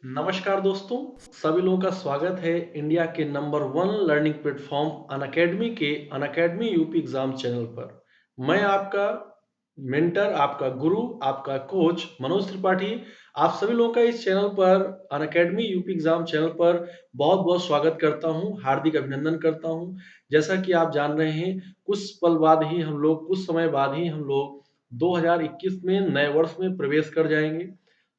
नमस्कार दोस्तों, सभी लोगों का स्वागत है इंडिया के number one learning platform Unacademy के अनअकैडमी यूपी एग्जाम चैनल पर। मैं आपका मेंटर, आपका गुरु, आपका कोच मनोज त्रिपाठी, आप सभी लोगों का इस चैनल पर अनअकैडमी यूपी एग्जाम चैनल पर बहुत बहुत स्वागत करता हूं, हार्दिक अभिनंदन करता हूं। जैसा कि आप जान रहे हैं, कुछ समय बाद ही हम लोग 2021 में नए वर्ष में प्रवेश कर जाएंगे।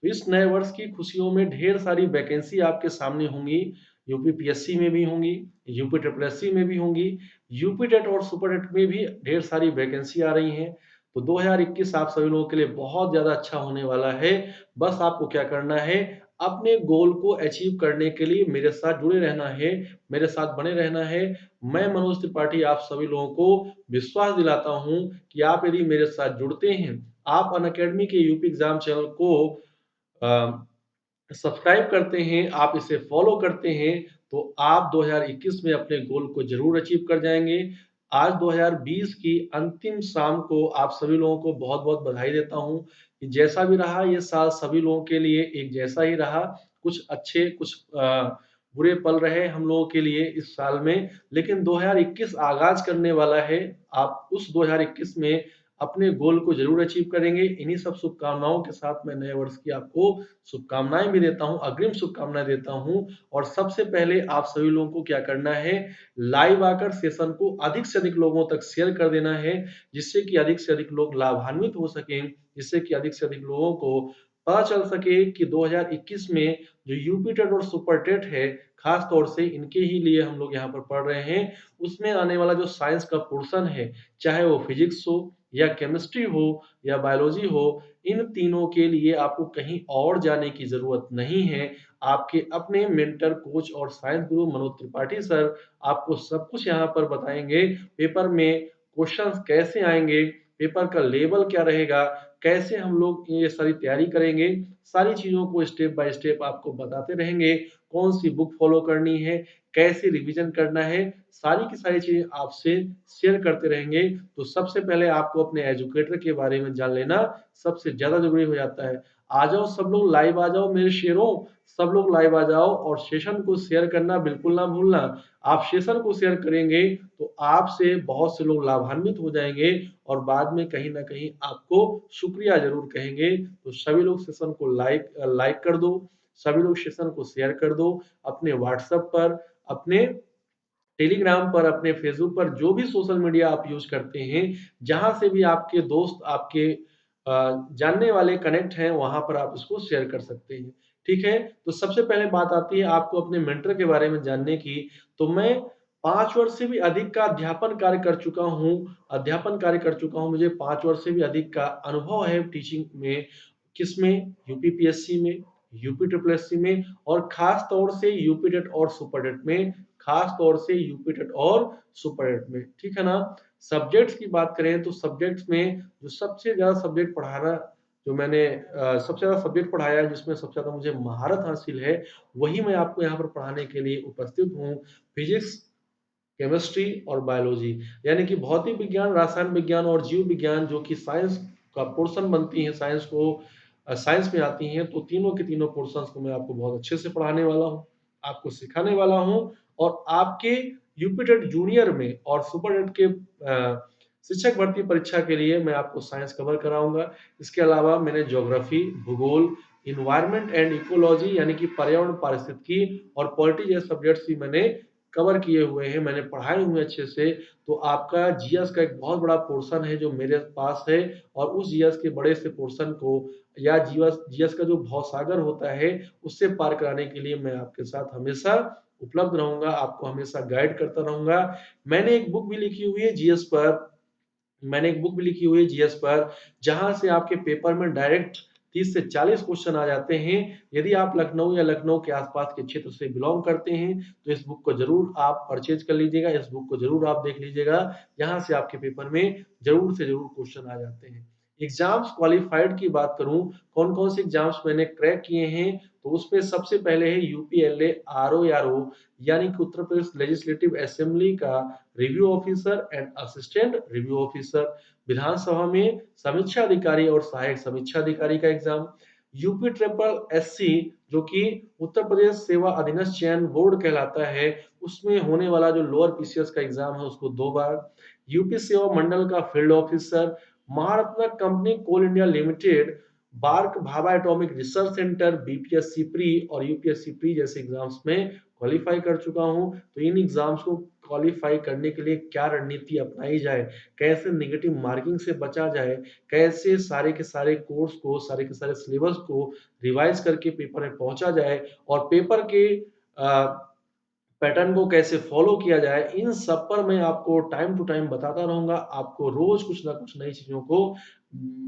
तो इस नए वर्ष की खुशियों में ढेर सारी वैकेंसी आपके सामने होंगी। यूपी पीएससी में भी होंगी, यूपी ट्रिपल एससी में भी होंगी, यूपी टेट और सुपर टेट में भी ढेर सारी वैकेंसी आ रही हैं। तो 2021 आप सभी लोगों के लिए बहुत ज्यादा अच्छा होने वाला है। बस आपको क्या करना है, अपने गोल को अचीव करने के लिए मेरे साथ जुड़े रहना है, मेरे साथ बने रहना है। मैं मनोज त्रिपाठी आप सभी लोगों को विश्वास दिलाता हूं कि आप यदि मेरे साथ जुड़ते हैं, आप अनअकैडमी के यूपी एग्जाम चैनल को सब्सक्राइब करते हैं, आप इसे फॉलो करते हैं, तो आप 2021 में अपने गोल को जरूर अचीव कर जाएंगे। आज 2020 की अंतिम शाम को आप सभी लोगों को बहुत बहुत बधाई देता हूं कि जैसा भी रहा ये साल सभी लोगों के लिए एक जैसा ही रहा। कुछ अच्छे कुछ बुरे पल रहे हम लोगों के लिए इस साल में, लेकिन 2021 आगाज करने वाला है। आप उस 2021 में अपने गोल को जरूर अचीव करेंगे। इन्हीं सब शुभकामनाओं के साथ मैं नए वर्ष की आपको शुभकामनाएं भी देता हूं, अग्रिम शुभकामनाएं देता हूं। और सबसे पहले आप सभी लोगों को क्या करना है, लाइव आकर सेशन को अधिक से अधिक लोगों तक शेयर कर देना है, जिससे कि अधिक से अधिक लोग लाभान्वित हो सकें, जिससे कि अधिक से अधिक लोगों को पता चल सके कि 2021 में जो यूपी टेट और सुपर टेट है, खास तौर से इनके ही लिए हम लोग यहाँ पर पढ़ रहे हैं, उसमें आने वाला जो साइंस का पोर्शन है, चाहे वो फिजिक्स हो या केमिस्ट्री हो या बायोलॉजी हो, इन तीनों के लिए आपको कहीं और जाने की जरूरत नहीं है। आपके अपने मेंटर, कोच और साइंस गुरु मनोज त्रिपाठी सर आपको सब कुछ यहाँ पर बताएंगे। पेपर में क्वेश्चंस कैसे आएंगे, पेपर का लेवल क्या रहेगा, कैसे हम लोग ये सारी तैयारी करेंगे, सारी चीजों को स्टेप बाय स्टेप आपको बताते रहेंगे। कौन सी बुक फॉलो करनी है, कैसे रिवीजन करना है, सारी की सारी चीजें आपसे शेयर करते रहेंगे। तो सबसे पहले आपको अपने एजुकेटर के बारे में जान लेना सबसे ज्यादा जरूरी हो जाता है। आ जाओ सब लोग, लाइव आ जाओ मेरे शेरों, सब लोग लाइव आ जाओ और सेशन को शेयर करना बिल्कुल ना भूलना। आप सेशन को शेयर करेंगे तो आपसे बहुत से लोग लाभान्वित हो जाएंगे और बाद में कहीं ना कहीं आपको शुक्रिया जरूर कहेंगे। तो सभी लोग सेशन को लाइक लाइक कर दो, सभी लोग सेशन को शेयर कर दो अपने व्हाट्सएप पर, अपने टेलीग्राम पर, अपने फेसबुक पर, जो भी सोशल मीडिया आप यूज करते हैं, जहां से भी आपके दोस्त, आपके जानने वाले कनेक्ट हैं, वहां पर आप इसको शेयर कर सकते हैं। ठीक है, तो सबसे पहले बात आती है आपको अपने मेंटर के बारे में जानने की। तो मैं 5 वर्ष से भी अधिक का अध्यापन कार्य कर चुका हूं। मुझे 5 वर्ष से भी अधिक का अनुभव है टीचिंग में। किसमें? यूपीपीएससी में, यूपी ट्रिपल एससी में, और खास तौर से यूपी टेट और सुपर टेट में, खास तौर से यूपी टेट और सुपर टेट में। ठीक है ना? सब्जेक्ट्स की बात करें तो सब्जेक्ट्स में जो सबसे ज्यादा सब्जेक्ट पढ़ाना, जो मैंने सबसे ज्यादा सब्जेक्ट पढ़ाया है, जिसमें सबसे ज्यादा मुझे महारत हासिल है, वही मैं आपको यहाँ पर पढ़ाने के लिए उपस्थित हूँ। फिजिक्स, केमिस्ट्री और बायोलॉजी, यानी कि भौतिक विज्ञान, रसायन विज्ञान और जीव विज्ञान, जो कि साइंस का पोर्शन बनती है, साइंस में आती हैं। तो तीनों के तीनों पोर्शंस को मैं आपको बहुत अच्छे से पढ़ाने वाला हूँ, आपको सिखाने वाला हूँ। और आपके यूपी टेट जूनियर में और सुपर टेट के शिक्षक भर्ती परीक्षा के लिए मैं आपको साइंस कवर कराऊंगा। इसके अलावा मैंने ज्योग्राफी, भूगोल, इन्वायरमेंट एंड इकोलॉजी यानी कि पर्यावरण पारिस्थितिकी और पॉलिटी जैसे सब्जेक्ट्स भी मैंने कवर किए हुए हैं, मैंने पढ़ाए हुए अच्छे से। तो आपका जीएस का एक बहुत बड़ा पोर्शन है जो मेरे पास है, और उस जीएस के बड़े से पोर्शन को, या जीएस जीएस का जो भवसागर होता है, उससे पार कराने के लिए मैं आपके साथ हमेशा उपलब्ध रहूंगा, आपको हमेशा गाइड करता रहूंगा। मैंने एक बुक भी लिखी हुई है जीएस पर, मैंने एक बुक भी लिखी हुई है जीएस पर, जहां से आपके पेपर में डायरेक्ट 30 से 40 क्वेश्चन आ जाते हैं। यदि आप लखनऊ या लखनऊ के आसपास के क्षेत्र से बिलोंग करते हैं तो इस बुक को जरूर आप परचेज कर लीजिएगा, इस बुक को जरूर आप देख लीजिएगा। यहाँ से आपके पेपर में जरूर से जरूर क्वेश्चन आ जाते हैं। एग्जाम्स क्वालिफाइड की बात करूं, कौन कौन से एग्जाम्स मैंने क्रैक किए हैं, तो उसमें सबसे पहले है यूपीएलए आरओ, यानी कि उत्तर प्रदेश लेजिस्लेटिव असेंबली का review officer and assistant review officer. विधानसभा में समीक्षा अधिकारी और सहायक समीक्षा अधिकारी का एग्जाम। यूपी ट्रिपल एससी जो कि उत्तर प्रदेश सेवा अधीनस्थ चयन बोर्ड कहलाता है, उसमें होने वाला जो लोअर पीसीएस का एग्जाम है उसको 2 बार, यूपी सेवा मंडल का field officer, Maharatna company coal India limited, BARC Bhabha atomic research centre, BPSC pre और यूपीएससी प्री जैसे एग्जाम्स में क्वालिफाई कर चुका हूँ। तो इन एग्जाम्स को क्वालिफाई करने के लिए क्या रणनीति अपनाई जाए, कैसे नेगेटिव मार्किंग से बचा जाए, कैसे सारे के सारे कोर्स को, सारे के सारे सिलेबस को रिवाइज करके पेपर में पहुंचा जाए और पेपर के पैटर्न को कैसे फॉलो किया जाए, इन सब पर मैं आपको टाइम टू टाइम बताता रहूँगा। आपको रोज़ कुछ ना कुछ नई चीज़ों को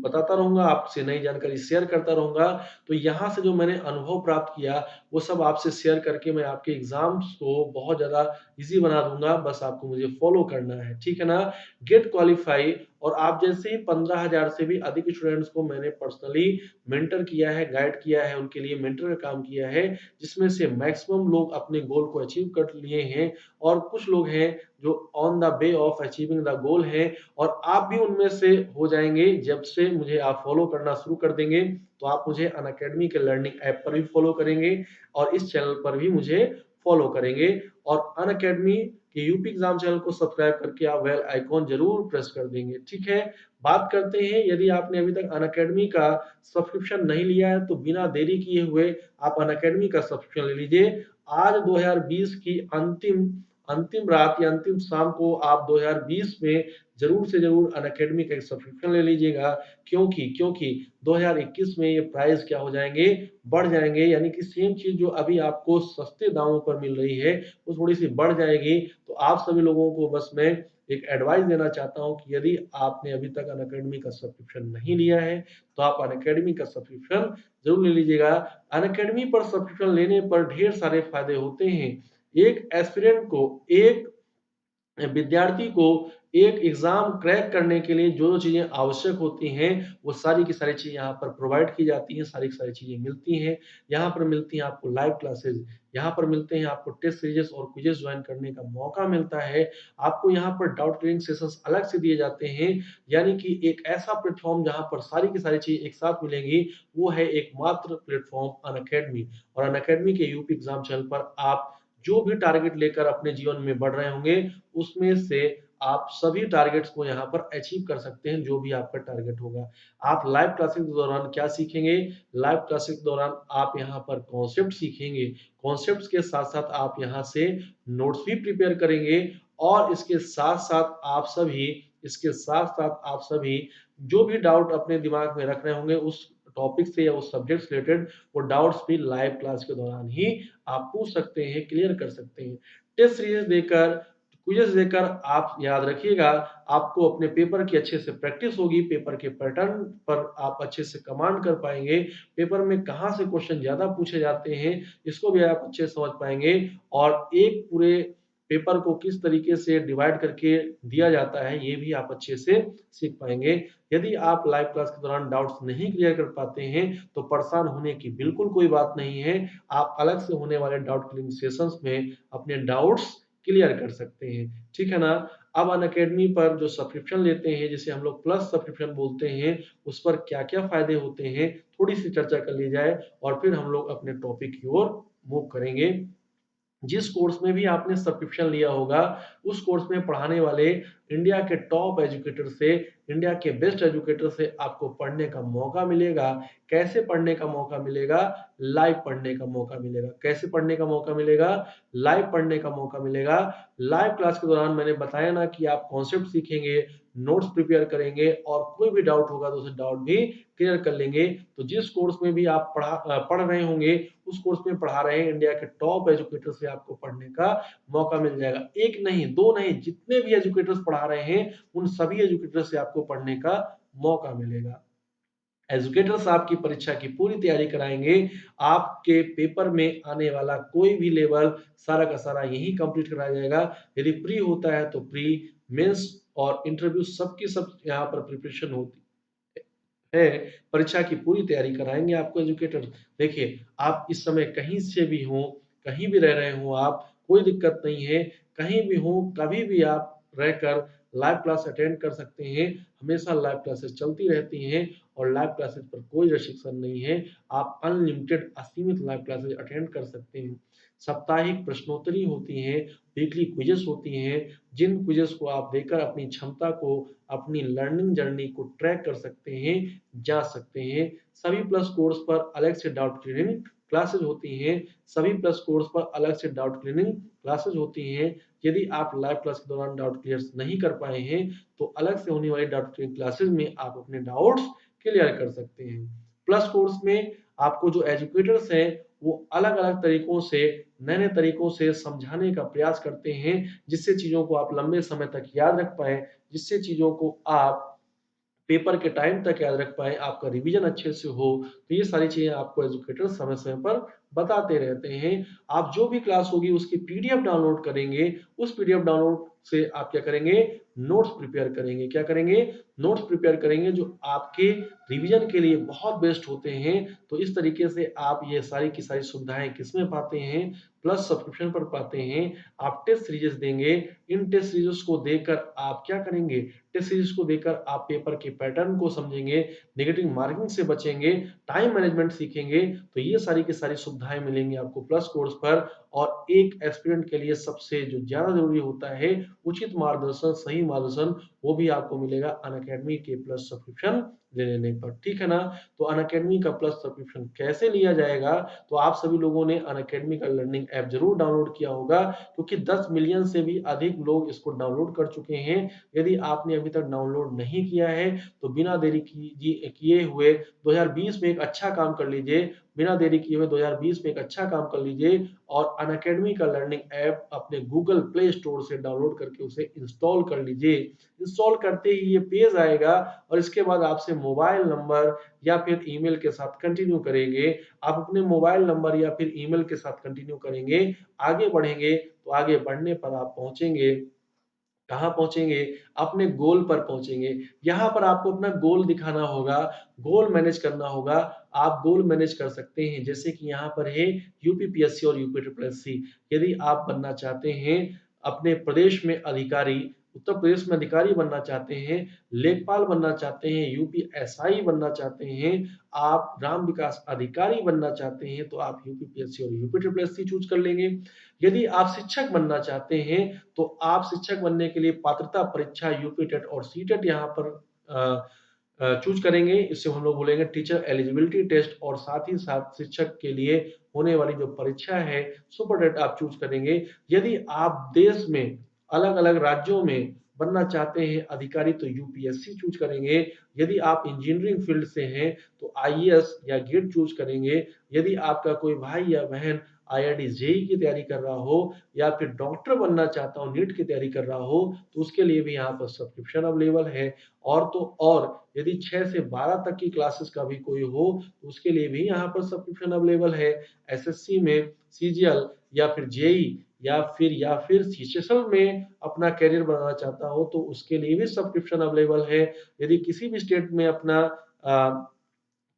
बताता रहूँगा, आपसे नई जानकारी शेयर करता रहूँगा। तो यहाँ से जो मैंने अनुभव प्राप्त किया, वो सब आपसे शेयर करके मैं आपके एग्ज़ाम्स को बहुत ज़्यादा ईज़ी बना दूँगा। बस आपको मुझे फॉलो करना है, ठीक है ना? गेट क्वालिफ़ाई और आप जैसे ही 15,000 से भी अधिक स्टूडेंट्स को मैंने पर्सनली मेंटर किया है, गाइड किया है, उनके लिए मेंटर का काम किया है, जिसमें से मैक्सिमम लोग अपने गोल को अचीव कर लिए हैं और कुछ लोग हैं जो on the way of achieving the goal हैं और आप भी उनमें से हो जाएँगे जब से मुझे आप फॉलो करना शुरू कर देंगे, तो आप मुझे अनअकैडमी के लर्निंग ऐप पर भी फॉलो करेंगे और इस चैनल पर भी मुझे फॉलो करेंगे और अनअकैडमी के यूपी एग्ज़ाम चैनल को सब्सक्राइब करके आप बेल आइकॉन ज़रूर प्रेस कर देंगे, ठीक है? बात करते हैं यदि आपने अभी तक अनअकैडमी का सब्सक्रिप्शन नहीं लिया है, तो बिना देरी किए हुए आप अनअकैडमी का सब्सक्रिप्शन ले लीजिए। आज 2020 की अंतिम अंतिम रात या अंतिम शाम को आप 2020 में ज़रूर से ज़रूर अनअकैडमी का एक सब्सक्रिप्शन ले लीजिएगा। क्योंकि 2021 में ये प्राइस क्या हो जाएँगे, बढ़ जाएँगे यानी कि सेम चीज़ जो अभी आपको सस्ते दामों पर मिल रही है, वो थोड़ी-सी बढ़ जाएगी। तो आप सभी लोगों को बस मैं एक एडवाइस देना चाहता हूँ कि यदि आपने अभी तक अनअकैडमी का सब्सक्रिप्शन नहीं लिया है, तो आप अनअकैडमी का सब्सक्रिप्शन ज़रूर ले लीजिएगा। अनअकैडमी पर सब्सक्रिप्शन लेने पर ढेर सारे फ़ायदे होते हैं। एक एस्पिरेंट को, एक विद्यार्थी को एक एग्ज़ाम क्रैक करने के लिए जो-जो चीज़ें आवश्यक होती हैं, वो सारी की सारी चीज़ें यहाँ पर प्रोवाइड की जाती हैं, सारी की सारी चीज़ें मिलती हैं। यहाँ पर मिलती हैं आपको लाइव क्लासेज़, यहाँ पर मिलते हैं आपको टेस्ट सीरीज़ और क्विज़ेज़ जॉइन करने का मौका मिलता है। आपको यहाँ पर डाउट क्लियरिंग सेशंस अलग से दिए जाते हैं, यानी कि एक ऐसा प्लेटफ़ॉर्म जहाँ पर सारी की सारी चीज़ें एक साथ मिलेंगी, वो है एकमात्र प्लेटफ़ॉर्म अनअकैडमी और अनअकैडमी के यूपी एग्ज़ाम चैनल पर आप जो भी टारगेट लेकर अपने जीवन में बढ़ रहे होंगे, उसमें से आप सभी टारगेट्स को यहाँ पर अचीव कर सकते हैं, जो भी आपका टारगेट होगा। आप लाइव क्लासेस के दौरान क्या सीखेंगे? लाइव क्लासेस के दौरान आप यहाँ पर कॉन्सेप्ट सीखेंगे। कॉन्सेप्ट्स के साथ-साथ आप यहाँ से नोट्स भी प्रिपेयर करेंगे और इसके साथ-साथ आप सभी जो भी डाउट अपने दिमाग में रख रहे होंगे, उस टॉपिक से या उस सब्जेक्ट से रिलेटेड वो डाउट्स भी लाइव क्लास के दौरान ही आप पूछ सकते हैं, क्लियर कर सकते हैं। टेस्ट सीरीज़ देकर, क्विज़ देकर आप याद रखिएगा, आपको अपने पेपर की अच्छे से प्रैक्टिस होगी, पेपर के पैटर्न पर आप अच्छे से कमांड कर पाएँगे, पेपर में कहाँ से क्वेश्चन ज़्यादा पूछे जाते हैं, इसको भी आप अच्छे से समझ पाएँगे और एक पूरे पेपर को किस तरीके से डिवाइड करके दिया जाता है, ये भी आप अच्छे से सीख पाएँगे। यदि आप लाइव क्लास के दौरान डाउट्स नहीं क्लियर कर पाते हैं, तो परेशान होने की बिल्कुल कोई बात नहीं है। आप अलग से होने वाले डाउट क्लियरिंग सेशंस में अपने डाउट्स क्लियर कर सकते हैं, ठीक है ना? अब अनअकैडमी पर जो सब्सक्रिप्शन लेते हैं, जिसे हम लोग प्लस सब्सक्रिप्शन बोलते हैं, उस पर क्या-क्या फ़ायदे होते हैं, थोड़ी-सी चर्चा कर ली जाए और फिर हम लोग अपने टॉपिक की ओर मूव करेंगे। जिस कोर्स में भी आपने सब्सक्रिप्शन लिया होगा, उस कोर्स में पढ़ाने वाले इंडिया के टॉप एजुकेटर से, इंडिया के बेस्ट एजुकेटर से आपको पढ़ने का मौका मिलेगा। कैसे पढ़ने का मौका मिलेगा? लाइव पढ़ने का मौका मिलेगा। कैसे पढ़ने का मौका मिलेगा? लाइव पढ़ने का मौका मिलेगा। लाइव क्लास के दौरान मैंने बताया ना कि आप कॉन्सेप्ट सीखेंगे, नोट्स प्रिपेयर करेंगे और कोई भी डाउट होगा तो उसे डाउट भी क्लियर कर लेंगे। तो जिस कोर्स में भी आप पढ़ रहे होंगे, उस कोर्स में पढ़ा रहे हैं इंडिया के टॉप एजुकेटर से आपको पढ़ने का मौका मिल जाएगा। 1 नहीं, 2 नहीं, जितने भी एजुकेटर्स पढ़ा रहे हैं, उन सभी एजुकेटर से आपको पढ़ने का मौका मिलेगा। एजुकेटर्स आपकी परीक्षा की पूरी तैयारी कराएँगे। आपके पेपर में आने वाला कोई भी लेवल सारा का सारा यहीं कंप्लीट कराया जाएगा। यदि प्री होता है तो प्री, मेंस और इंटरव्यू सब की सब यहाँ पर प्रिपरेशन होती है, परीक्षा की पूरी तैयारी कराएँगे आपको एजुकेटर। देखिए, आप इस समय कहीं से भी हों, कहीं भी रह रहे हों आप, कोई दिक्कत नहीं है, कहीं भी हों, कभी भी आप रहकर लाइव क्लास अटेंड कर सकते हैं। हमेशा लाइव क्लासेस चलती रहती हैं और लाइव क्लासेस पर कोई रिस्ट्रिक्शन नहीं है। आप अनलिमिटेड असीमित लाइव क्लासेस अटेंड कर सकते हैं। साप्ताहिक प्रश्नोत्तरी होती हैं, वीकली क्विज़ेस होती हैं, जिन क्विज़ेस को आप देकर अपनी क्षमता को, अपनी लर्निंग जर्नी को ट्रैक कर सकते हैं, जाँच सकते हैं। सभी प्लस कोर्स पर अलग से डाउट क्लियरिंग क्लासेस होती हैं। सभी प्लस कोर्स पर अलग से डाउट क्लियरिंग क्लासेस होती हैं। यदि आप लाइव क्लास के दौरान डाउट क्लियर नहीं कर पाए हैं, तो अलग से होने वाली डाउट क्लियरिंग क्लासेस में आप अपने डाउट्स क्लियर कर सकते हैं। प्लस कोर्स में आपको जो एजुकेटर्स हैं, वो अलग-अलग तरीकों से, नए-नए तरीकों से समझाने का प्रयास करते हैं, जिससे चीज़ों को आप लंबे समय तक याद रख पाएँ, जिससे चीज़ों को आप पेपर के टाइम तक याद रख पाएँ, आपका रिवीजन अच्छे से हो, तो ये सारी चीज़ें आपको एजुकेटर समय-समय पर बताते रहते हैं। आप जो भी क्लास होगी उसकी पीडीएफ डाउनलोड करेंगे, उस पीडीएफ डाउनलोड से आप क्या करेंगे, नोट्स प्रिपेयर करेंगे। क्या करेंगे? नोट्स प्रिपेयर करेंगे जो आपके रिवीजन के लिए बहुत बेस्ट होते हैं। तो इस तरीके से आप ये सारी की सारी सुविधाएँ किसमें पाते हैं? प्लस सब्सक्रिप्शन पर पाते हैं। आप टेस्ट सीरीज़ देंगे, इन टेस्ट सीरीज़ को देकर आप क्या करेंगे? टेस्ट सीरीज को देकर आप पेपर के पैटर्न को समझेंगे, नेगेटिव मार्किंग से बचेंगे, टाइम मैनेजमेंट सीखेंगे, तो ये सारी की सारी सुविधाएँ मिलेंगी आपको प्लस कोर्स पर। और एक एस्पिरेंट के लिए सबसे जो ज़्यादा ज़रूरी होता है, उचित मार्गदर्शन, सही मार्गदर्शन, वो भी आपको मिलेगा अनअकैडमी के प्लस सब्सक्रिप्शन ले लेने पर, ठीक है ना? तो अनअकैडमी का प्लस सब्सक्रिप्शन कैसे लिया जाएगा? तो आप सभी लोगों ने अनअकैडमी का लर्निंग ऐप ज़रूर डाउनलोड किया होगा, क्योंकि 10 मिलियन से भी अधिक लोग इसको डाउनलोड कर चुके हैं। यदि आपने अभी तक डाउनलोड नहीं किया है, तो बिना देरी किए हुए 2020 में एक अच्छा काम कर लीजिए। बिना देरी किए हुए 2020 में एक अच्छा काम कर लीजिए और अनअकैडमी का लर्निंग ऐप अपने गूगल प्ले स्टोर से डाउनलोड करके उसे इंस्टॉल कर लीजिए। इंस्टॉल करते ही ये पेज आएगा और इसके बाद आपसे मोबाइल नंबर या फिर ईमेल के साथ कंटिन्यू करेंगे। आप अपने मोबाइल नंबर या फिर ईमेल के साथ कंटिन्यू करेंगे, आगे बढ़ेंगे, तो आगे बढ़ने पर आप पहुँचेंगे, कहाँ पहुँचेंगे? अपने गोल पर पहुँचेंगे। यहाँ पर आपको अपना गोल दिखाना होगा, गोल मैनेज करना होगा। आप गोल मैनेज कर सकते हैं, जैसे कि यहाँ पर है यूपीपीएससी और यूपी ट्रिपल एससी। यदि आप बनना चाहते हैं अपने प्रदेश में अधिकारी, उत्तर प्रदेश में अधिकारी बनना चाहते हैं, लेखपाल बनना चाहते हैं, यूपी एसआई बनना चाहते हैं, आप ग्राम विकास अधिकारी बनना चाहते हैं, तो आप यूपीपीएससी और यूपी ट्रिपल एससी चूज़ कर लेंगे। यदि आप शिक्षक बनना चाहते हैं, तो आप शिक्षक बनने के लिए पात्रता परीक्षा यूपी टेट और सीटेट यहाँ पर चूज़ करेंगे। इसे हम लोग बोलेंगे टीचर एलिजिबिलिटी टेस्ट और साथ ही साथ शिक्षक के लिए होने वाली जो परीक्षा है, सुपर टेट आप चूज़ करेंगे। यदि आप देश में अलग-अलग राज्यों में बनना चाहते हैं अधिकारी, तो यूपीएससी चूज़ करेंगे। यदि आप इंजीनियरिंग फील्ड से हैं, तो आईएएस या गेट चूज़ करेंगे। यदि आपका कोई भाई या बहन आईआईटी जेईई की तैयारी कर रहा हो या फिर डॉक्टर बनना चाहता हो, नीट की तैयारी कर रहा हो, तो उसके लिए भी यहाँ पर सब्सक्रिप्शन अवेलेबल है। और तो और यदि 6 से 12 तक की क्लासेस का भी कोई हो, तो उसके लिए भी यहाँ पर सब्सक्रिप्शन अवेलेबल है। एसएससी में, सीजीएल या फिर जेईई या फिर सीजीएल में अपना करियर बनाना चाहता हो, तो उसके लिए भी सब्सक्रिप्शन अवेलेबल है। यदि किसी भी स्टेट में अपना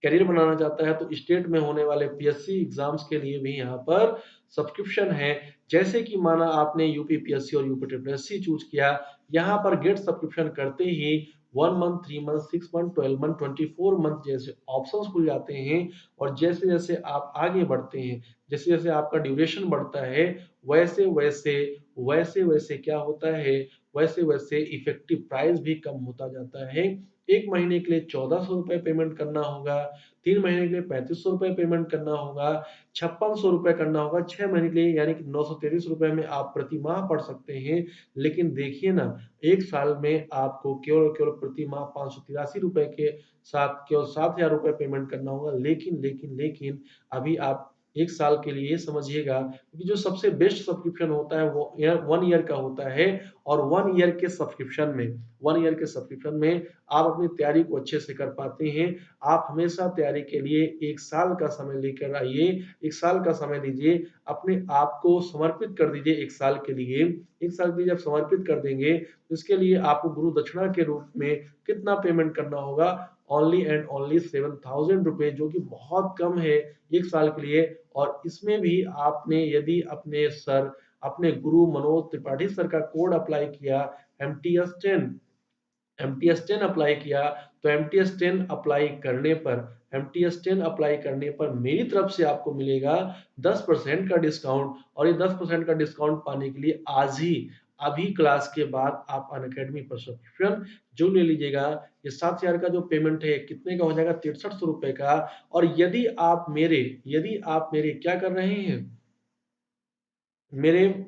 करियर बनाना चाहता है, तो स्टेट में होने वाले पीएससी एग्जाम्स के लिए भी यहाँ पर सब्सक्रिप्शन है। जैसे कि माना आपने यूपी पीएससी और यूपी ट्रिपल एससी चूज किया, यहाँ पर गेट सब्सक्रिप्शन करते ही 1 month, 3 month, 6 month, 12 month, 24 month जैसे ऑप्शंस खुल जाते हैं। और जैसे-जैसे आप आगे बढ़ते हैं, जैसे-जैसे आपका ड्यूरेशन बढ़ता है, वैसे-वैसे वैसे-वैसे क्या होता है, वैसे-वैसे इफेक्टिव प्राइस भी कम होता जाता है। 1 महीने के लिए ₹1400 पेमेंट करना होगा, 3 महीने के लिए ₹3500 पेमेंट करना होगा, ₹5600 करना होगा, 6 महीने के लिए यानी कि ₹933 में आप प्रति माह पढ़ सकते हैं। लेकिन देखिए ना, 1 साल में आपको केवल और केवल प्रति माह ₹583 के साथ केवल ₹7000 पेमेंट करना होगा। लेकिन अभी आप 1 साल के लिए ये समझिएगा, क्योंकि जो सबसे बेस्ट सब्सक्रिप्शन होता है वो 1 ईयर का होता है। और 1 ईयर के सब्सक्रिप्शन में 1 ईयर के सब्सक्रिप्शन में आप अपनी तैयारी को अच्छे से कर पाते हैं। आप हमेशा तैयारी के लिए 1 साल का समय लेकर आइए, 1 साल का समय दीजिए, अपने आप को समर्पित कर दीजिए 1 साल के लिए। 1 साल के लिए जब समर्पित कर देंगे, तो इसके लिए आपको गुरु दक्षिणा के रूप में कितना पेमेंट करना होगा? ओनली एंड ओनली ₹7000, जो कि बहुत कम है 1 साल के लिए। और इसमें भी आपने यदि अपने गुरु मनोज त्रिपाठी सर का कोड अप्लाई किया, एमटीएस 10 एमटीएस 10 अप्लाई किया, तो एमटीएस 10 अप्लाई करने पर मेरी तरफ से आपको मिलेगा 10% का डिस्काउंट। और ये 10% का डिस्काउंट पाने के लिए आज ही अभी क्लास के बाद आप अनअकैडमी पर सब्सक्रिप्शन जो ले लीजिएगा। ये 7,000 का जो पेमेंट है कितने का हो जाएगा, 6300 रुपए का। और यदि आप मेरे क्या कर रहे हैं, मेरे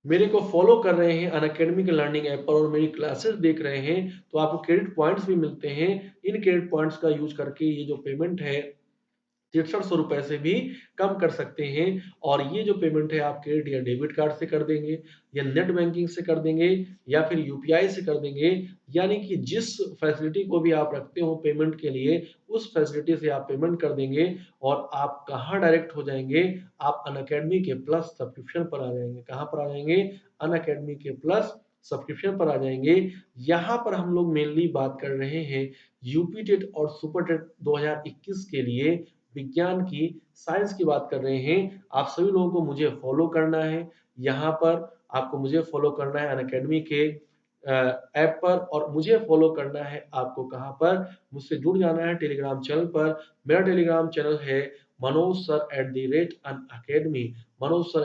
मेरे को फॉलो कर रहे हैं अनअकैडमी के लर्निंग ऐप पर और मेरी क्लासेस देख रहे हैं, तो आपको क्रेडिट पॉइंट्स भी मिलते हैं। इन क्रेडिट पॉइंट्स का यूज करके ये जो पेमेंट है 6300 रुपए से भी कम कर सकते हैं। और ये जो पेमेंट है आप क्रेडिट या डेबिट कार्ड से कर देंगे, या नेट बैंकिंग से कर देंगे, या फिर यूपीआई से कर देंगे। यानी कि जिस फैसिलिटी को भी आप रखते हो पेमेंट के लिए, उस फैसिलिटी से आप पेमेंट कर देंगे। और आप कहाँ डायरेक्ट हो जाएंगे, आप अनअकैडमी के प्लस सब्सक्रिप्शन पर आ जाएंगे। कहाँ पर आ जाएंगे, अनअकैडमी के प्लस सब्सक्रिप्शन पर आ जाएंगे। यहाँ पर हम लोग मेनली बात कर रहे हैं यूपी टेट और सुपर टेट 2021 के लिए विज्ञान की, साइंस की बात कर रहे हैं। आप सभी लोगों को मुझे फॉलो करना है। यहाँ पर आपको मुझे फॉलो करना है अनअकैडमी के ऐप पर, और मुझे फॉलो करना है आपको कहाँ पर, मुझसे जुड़ जाना है टेलीग्राम चैनल पर। मेरा टेलीग्राम चैनल है Manoj sir @Unacademy. Manoj sir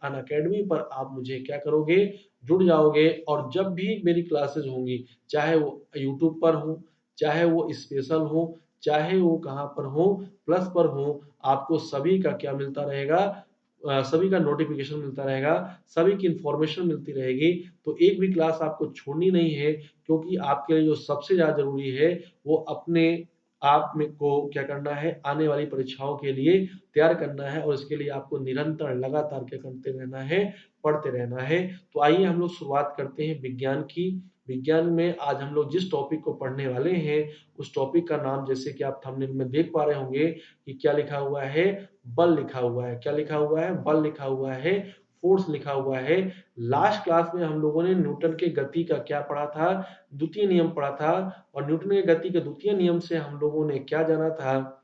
@Unacademy पर आप मुझे क्या करोगे, जुड़ जाओगे। और जब भी मेरी क्लासेस होंगी, चाहे वो यूट्यूब पर हो, चाहे वो स्पेशल हो, चाहे वो कहाँ पर हो, प्लस पर हो, आपको सभी का क्या मिलता रहेगा, सभी का नोटिफिकेशन मिलता रहेगा, सभी की इंफॉर्मेशन मिलती रहेगी। तो एक भी क्लास आपको छोड़नी नहीं है, क्योंकि आपके लिए जो सबसे ज्यादा जरूरी है वो अपने आप में को क्या करना है, आने वाली परीक्षाओं के लिए तैयार करना है। और इसके लिए आपको निरंतर लगातार क्या करते रहना है, पढ़ते रहना है। तो आइए हम लोग शुरुआत करते हैं विज्ञान की। विज्ञान में आज हम लोग जिस टॉपिक को पढ़ने वाले हैं, उस टॉपिक का नाम जैसे कि आप थंबनेल में देख पा रहे होंगे कि क्या लिखा हुआ है, बल लिखा हुआ है। क्या लिखा हुआ है, बल लिखा हुआ है, फोर्स लिखा हुआ है। लास्ट क्लास में हम लोगों ने न्यूटन के गति का क्या पढ़ा था, द्वितीय नियम पढ़ा था। और न्यूटन के गति के द्वितीय नियम से हम लोगों ने क्या जाना था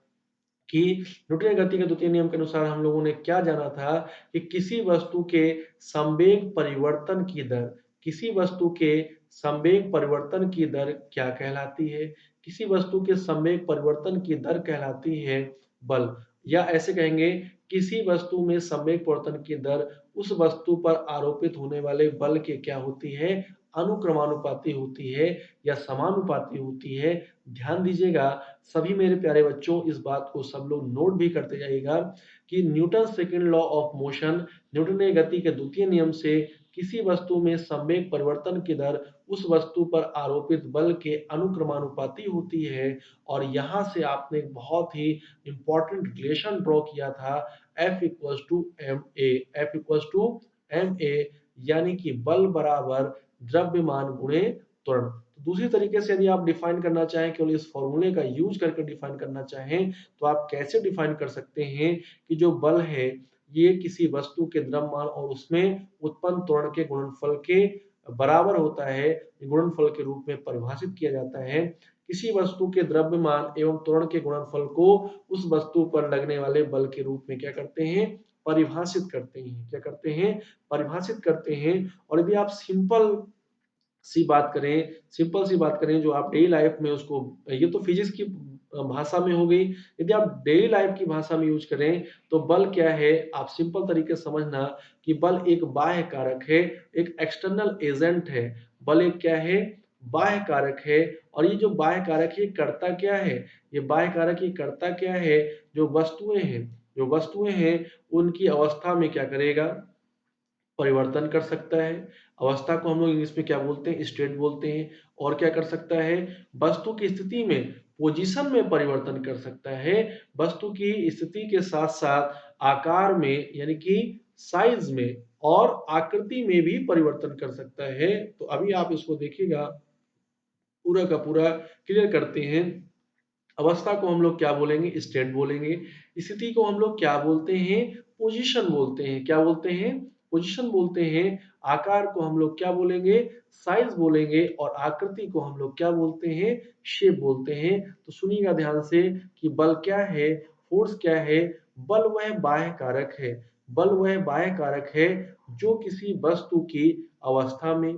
कि न्यूटन के गति के द्वितीय नियम के अनुसार हम लोगों ने क्या जाना था कि किसी वस्तु के संवेग परिवर्तन की दर, किसी वस्तु के संवेग परिवर्तन की दर क्या कहलाती है, किसी वस्तु के संवेग परिवर्तन की दर कहलाती है बल। या ऐसे कहेंगे, किसी वस्तु में संवेग परिवर्तन की दर उस वस्तु पर आरोपित होने वाले बल के क्या होती है, अनुक्रमानुपाती होती है या समानुपाती होती है। ध्यान दीजिएगा सभी मेरे प्यारे बच्चों, इस बात को सब लोग नोट भी करते जाइएगा कि Newton second law of motion, Newton ने गति के द्वितीय नियम से किसी वस्तु में संवेग परिवर्तन की दर उस वस्तु पर आरोपित बल के अनुक्रमानुपाती होती है। और यहां से आपने एक बहुत ही इंपॉर्टेंट रिलेशन ड्रॉ किया था, F equals to M A. F equals to M A, यानी कि बल बराबर द्रव्यमान गुणे त्वरण। दूसरी तरीके से यदि आप डिफाइन करना चाहें, केवल इस फॉर्मूले का यूज करके डिफाइन करना चाहें, तो आप कैसे डिफाइन कर सकते हैं कि जो बल है ये किसी वस्तु के द्रव्यमान और उसमें उत्पन्न त्वरण के गुणनफल के बराबर होता है। गुणनफल के रूप में परिभाषित किया जाता है। किसी वस्तु के द्रव्यमान एवं त्वरण के गुणनफल को उस वस्तु पर लगने वाले बल के रूप में क्या करते हैं, परिभाषित करते हैं। क्या करते हैं, परिभाषित करते हैं। और यदि आप सिंपल सी बात करें जो आप डेली लाइफ में उसको, ये तो फिजिक्स की भाषा में हो गई। यदि आप डेली लाइफ की भाषा में यूज करें तो बल क्या है, आप सिंपल तरीके से समझना कि बल एक बाह्य कारक है, एक एक्सटर्नल एजेंट है। बल एक क्या है, बाह्य कारक है। और ये जो बाह्य कारक है करता क्या है, ये बाह्य कारक ये करता क्या है, जो वस्तुएं हैं उनकी अवस्था में क्या करेगा, परिवर्तन कर सकता है। अवस्था को हम लोग इंग्लिश में क्या बोलते हैं, स्टेट बोलते हैं। और क्या कर सकता है, वस्तु की स्थिति में, पोजीशन में परिवर्तन कर सकता है। वस्तु की स्थिति के साथ साथ आकार में यानी कि साइज में और आकृति में भी परिवर्तन कर सकता है। तो अभी आप इसको देखिएगा, पूरा का पूरा क्लियर करते हैं। अवस्था को हम लोग क्या बोलेंगे, स्टेट बोलेंगे। स्थिति को हम लोग क्या बोलते हैं, पोजीशन बोलते हैं। क्या बोलते हैं, पोजीशन बोलते हैं। आकार को हम लोग क्या बोलेंगे, साइज बोलेंगे। और आकृति को हम लोग क्या बोलते हैं, शेप बोलते हैं। तो सुनिएगा ध्यान से कि बल क्या है, फोर्स क्या है। बल वह बाह्य कारक है, बल वह बाह्य कारक है जो किसी वस्तु की अवस्था में,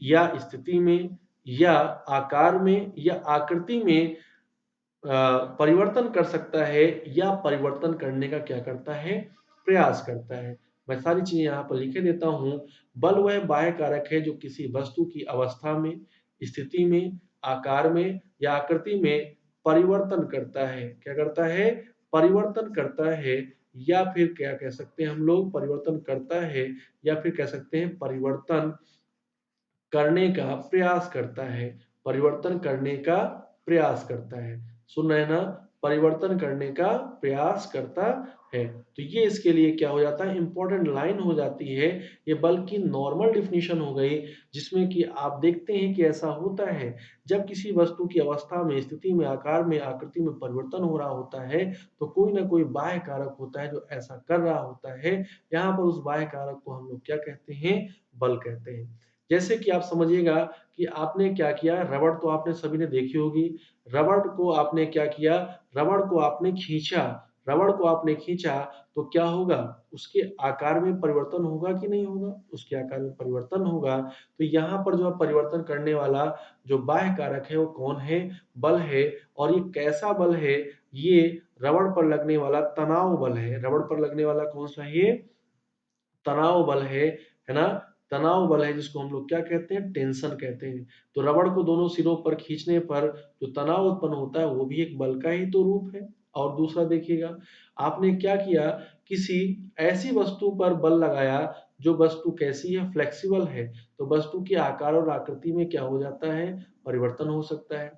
या स्थिति में या आकार में या आकृति में परिवर्तन कर सकता है या परिवर्तन करने का क्या करता है, प्रयास करता है। मैं सारी चीजें यहाँ पर लिखे देता हूँ। बल वह बाह्य कारक है जो किसी वस्तु की अवस्था में, स्थिति में, आकार में या आकृति में परिवर्तन करता है। क्या करता है? परिवर्तन करता है। या फिर क्या कह सकते हैं हम लोग, परिवर्तन करता है या फिर कह सकते हैं परिवर्तन करने का प्रयास करता है। परिवर्तन करने का प्रयास करता है। सुन रहे हैं ना? परिवर्तन करने का प्रयास करता है। तो ये इसके लिए क्या हो जाता है, इंपॉर्टेंट लाइन हो जाती है। ये बल की नॉर्मल डेफिनेशन हो गई, जिसमें कि आप देखते हैं कि ऐसा होता है जब किसी वस्तु की अवस्था में, स्थिति में, आकार में, आकृति में परिवर्तन हो रहा होता है, तो कोई ना कोई बाह्य कारक होता है जो ऐसा कर रहा होता है। यहाँ पर उस बाह्य कारक को हम लोग क्या कहते हैं? बल कहते हैं। जैसे कि आप समझिएगा कि आपने क्या किया, रबड़ तो आपने सभी ने देखी होगी। रबड़ को आपने क्या किया, रबड़ को आपने खींचा, रबड़ को आपने खींचा तो क्या होगा, उसके आकार में परिवर्तन होगा कि नहीं होगा? उसके आकार में परिवर्तन होगा। तो यहाँ पर जो परिवर्तन करने वाला जो बाह्य कारक है वो कौन है? बल है। और ये कैसा बल है? ये रबड़ पर लगने वाला तनाव बल है। रबड़ पर लगने वाला कौन सा है? तनाव बल है ना? तनाव बल है, जिसको हम लोग क्या कहते हैं? टेंशन कहते हैं। तो रबड़ को दोनों सिरों पर खींचने पर जो तनाव उत्पन्न होता है वो भी एक बल का ही तो रूप है। और दूसरा देखिएगा, आपने क्या किया, किसी ऐसी वस्तु पर बल लगाया जो वस्तु कैसी है? फ्लेक्सिबल है। तो वस्तु के आकार और आकृति में क्या हो जाता है? परिवर्तन हो सकता है।